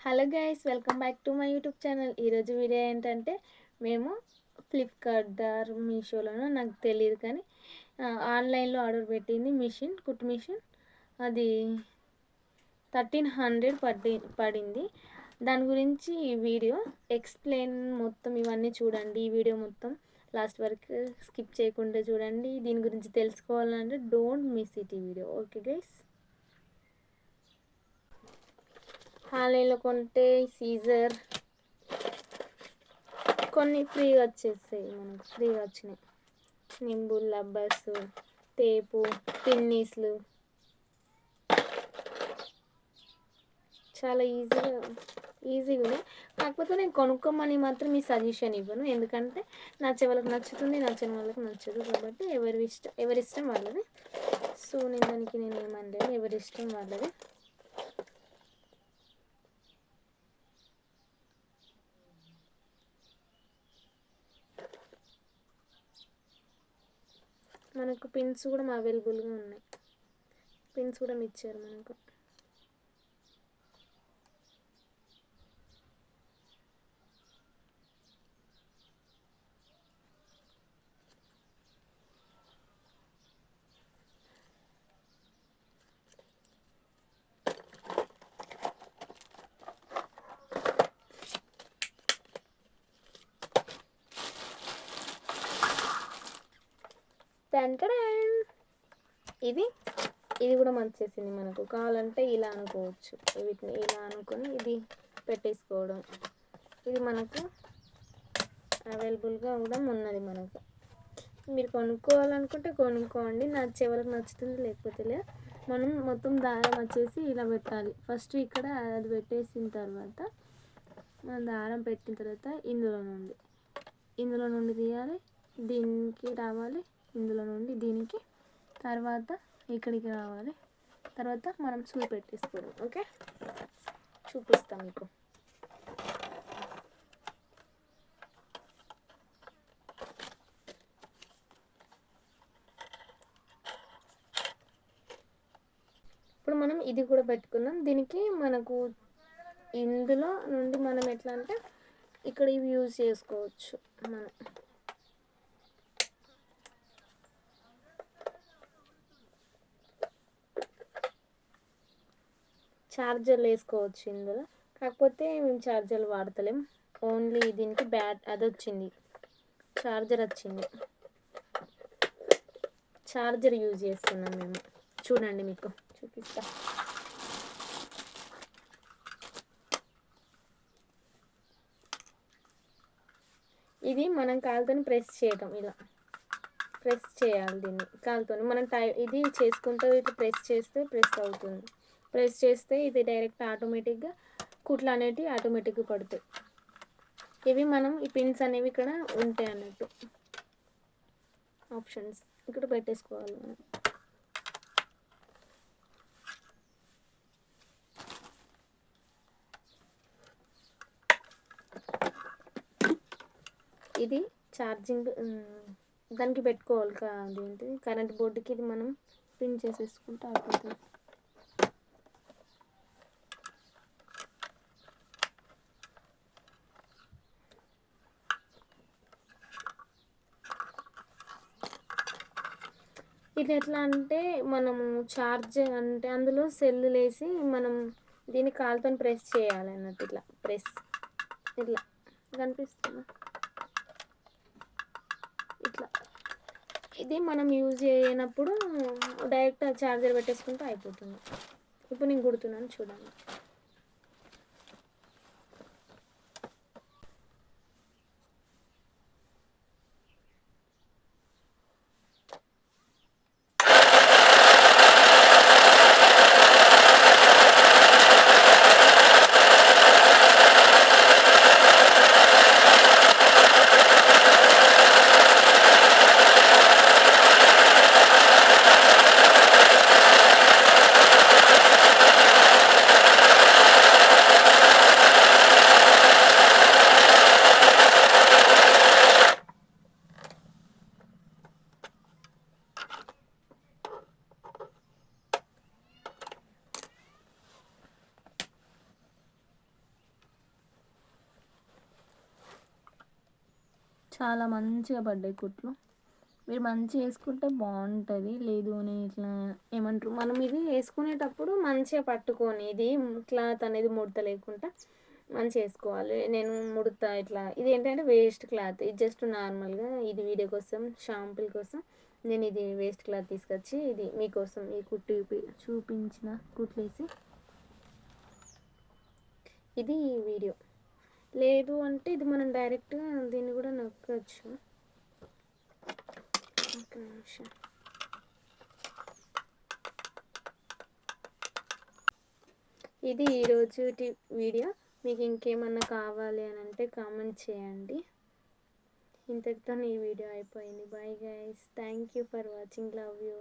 Hello guys, welcome back to my YouTube channel. ఈరోజు video ఏంటంటే మేము ఫ్లిప్కార్ట్ మీషోలోనో నాకు తెలియదు కానీ ఆన్లైన్లో ఆర్డర్ పెట్టింది కుట్టు మిషన్. అది 1300 పడింది. దాని గురించి ఈ వీడియో ఎక్స్ప్లెయిన్ మొత్తం ఇవన్నీ చూడండి. ఈ వీడియో మొత్తం లాస్ట్ వరకు స్కిప్ చేయకుండా చూడండి. దీని గురించి తెలుసుకోవాలంటే డోంట్ మిస్ ఇట్ ఈ వీడియో. ఓకే గైస్, ఆన్లైన్లో కొంటే సీజర్ కొన్ని ఫ్రీగా వచ్చేస్తాయి. మనకు ఫ్రీగా వచ్చినాయి నింబుల్, రబ్బర్స్, టేపు, పిన్నీస్లు చాలా ఈజీగా ఉన్నాయి. కాకపోతే నేను కొనుక్కోమని మాత్రం మీ సజెషన్ ఇవ్వను, ఎందుకంటే నచ్చే వాళ్ళకి నచ్చుతుంది, నచ్చని వాళ్ళకి నచ్చదు. కాబట్టి ఎవరిష్టం వాళ్ళది. సో దానికి నేను ఏమనలేదు, ఎవరిష్టం వాళ్ళది. మనకు పిన్స్ కూడా అవైలబుల్గా ఉన్నాయి. పిన్స్ కూడా ఇచ్చారు మనకు. ఇది కూడా మంచేసింది. మనకు కావాలంటే ఇలా అనుకోవచ్చు, వీటిని ఇలా అనుకొని ఇది పెట్టేసుకోవడం. ఇది మనకు అవైలబుల్గా కూడా ఉన్నది. మనకు మీరు కొనుక్కోవాలనుకుంటే కొనుక్కోండి, నచ్చే వాళ్ళకి నచ్చుతుంది, లేకపోతే లేదు. మనం మొత్తం దారం వచ్చేసి ఇలా పెట్టాలి. ఫస్ట్ ఇక్కడ అది పెట్టేసిన తర్వాత మనం దారం పెట్టిన తర్వాత ఇందులో నుండి తీయాలి, దీనికి రావాలి, ఇందులో నుండి దీనికి, తర్వాత ఇక్కడికి రావాలి, తర్వాత మనం సూది పెట్టేసుకోవడం. ఓకే, చూపిస్తాం మీకు. ఇప్పుడు మనం ఇది కూడా పెట్టుకున్నాం. దీనికి మనకు ఇందులో నుండి మనం ఎట్లా అంటే ఇక్కడ ఇవి యూజ్ చేసుకోవచ్చు. మనం ఛార్జర్లు వేసుకోవచ్చు ఇందులో. కాకపోతే మేము ఛార్జర్లు వాడతలేం, ఓన్లీ దీనికి అది వచ్చింది, ఛార్జర్ వచ్చింది. ఛార్జర్ యూజ్ చేస్తున్నాం మేము. చూడండి, మీకు చూపిస్తా. ఇది మనం కాలుతో ప్రెస్ చేయటం, ఇలా ప్రెస్ చేయాలి. దీన్ని కాలుతో మనం ఇది చేసుకుంటూ ఇట్లా ప్రెస్ అవుతుంది. ప్రెస్ చేస్తే ఇది డైరెక్ట్ ఆటోమేటిక్గా కుట్లు అనేటివి ఆటోమేటిక్గా పడతాయి. ఇవి మనం ఈ పిన్స్ అనేవి ఇక్కడ ఉంటాయి అన్నట్టు, ఆప్షన్స్ ఇక్కడ పెట్టేసుకోవాలి మనం. ఇది ఛార్జింగ్ దానికి పెట్టుకోవాలి. అదేంటి కరెంట్ బోర్డుకి ఇది మనం పిన్ చేసేసుకుంటే అయిపోతుంది. ఇది ఎట్లా అంటే మనము ఛార్జ్ అంటే అందులో సెల్లు వేసి మనం దీన్ని కాలుతో ప్రెస్ చేయాలి అన్నట్టు. ఇట్లా ప్రెస్, ఇట్లా కనిపిస్తుంది. ఇట్లా ఇది మనం యూజ్ చేయనప్పుడు డైరెక్ట్ ఛార్జర్ పెట్టేసుకుంటే అయిపోతుంది. ఇప్పుడు నేను కుడుతున్నాను, చూడండి. చాలా మంచిగా పడ్డాయి కుట్లు. మీరు మంచిగా వేసుకుంటే బాగుంటుంది. లేదు నేను ఇట్లా ఏమంటారు, మనం ఇది వేసుకునేటప్పుడు మంచిగా పట్టుకొని ఇది క్లాత్ అనేది ముడత లేకుండా మంచిగా వేసుకోవాలి. నేను ముడత ఇట్లా ఇది ఏంటంటే వేస్ట్ క్లాత్, ఇది జస్ట్ నార్మల్గా ఇది వీడియో కోసం షాంపుల్ కోసం నేను ఇది వేస్ట్ క్లాత్ తీసుకొచ్చి ఇది మీకోసం ఈ కుట్టు చూపించిన కుట్లేసి ఇది ఈ వీడియో. లేదు అంటే ఇది మనం డైరెక్ట్గా దీన్ని కూడా నొక్కచ్చు. ఒక నిమిషం. ఇది ఈరోజు వీడియో. మీకు ఇంకేమన్నా కావాలి అని అంటే కామెంట్ చేయండి. ఇంతటితో ఈ వీడియో అయిపోయింది. Bye guys, thank you for watching, love you.